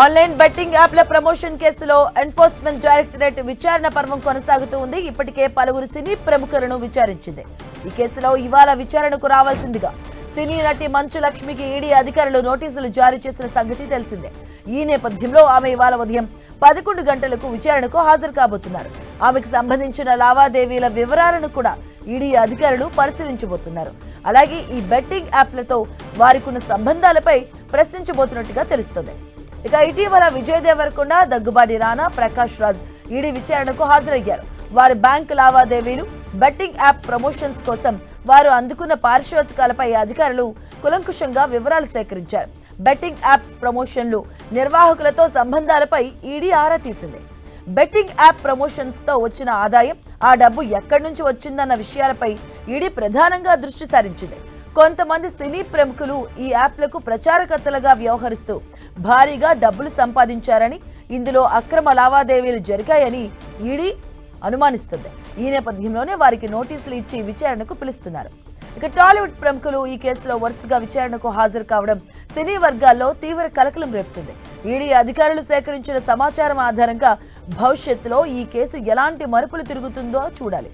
Online betting యాప్ల promotion కేసులో enforcement directorate విచారణ పర్వం కొనసాగుతూ ఉంది. ఇప్పటికే పలువురు సినీ ప్రముఖులను విచారించింది. ఈ కేసులో ఇవాళ విచారణకు రావాల్సిందిగా సినీ నటి మంచు లక్ష్మికి ఈడీ అధికారులు నోటీసులు జారీ చేసిన సంగతి తెలిసిందే. ఈ నేపథ్యంలో ఆమె ఇవాళ ఉదయం 11 గంటలకు విచారణకు హాజరు కాబోతున్నారు. ఆమెకు సంబంధించిన లావాదేవీల వివరాలను కూడా ఈడీ అధికారులు పరిశీలించబోతున్నారు. అలాగే ఈ బెట్టింగ్ యాప్లతో వారికున్న సంబంధాలపై ప్రశ్నించబోతున్నట్టుగా తెలుస్తోంది. ఇక ఇటీవల విజయ్ దేవరకొండ, దగ్గుబాటి రానా, ప్రకాష్ రాజ్ ఈడీ విచారణకు హాజరయ్యారు. వారి బ్యాంకు లావాదేవీలు, బెట్టింగ్ యాప్ ప్రమోషన్స్ కోసం వారు అందుకున్న పారితోషికాలపై అధికారులు కులంకుషంగా వివరాలు సేకరించారు. బెట్టింగ్ యాప్స్ ప్రమోషన్లు, నిర్వాహకులతో సంబంధాలపై ఈడీ ఆరా తీసింది. బెట్టింగ్ యాప్ ప్రమోషన్స్ తో వచ్చిన ఆదాయం, ఆ డబ్బు ఎక్కడి నుంచి వచ్చిందన్న విషయాలపై ఈడీ ప్రధానంగా దృష్టి సారించింది. కొంతమంది సినీ ప్రముఖులు ఈ యాప్లకు ప్రచారకర్తలుగా వ్యవహరిస్తూ భారీగా డబ్బులు సంపాదించారని, ఇందులో అక్రమ లావాదేవీలు జరిగాయని ఈడీ అనుమానిస్తుంది. ఈ నేపథ్యంలోనే వారికి నోటీసులు ఇచ్చి విచారణకు పిలుస్తున్నారు. ఇక టాలీవుడ్ ప్రముఖులు ఈ కేసులో వరుసగా విచారణకు హాజరు కావడం సినీ వర్గాల్లో తీవ్ర కలకలం రేపుతుంది. ఈడీ అధికారులు సేకరించిన సమాచారం ఆధారంగా భవిష్యత్తులో ఈ కేసు ఎలాంటి మలుపులు తిరుగుతుందో చూడాలి.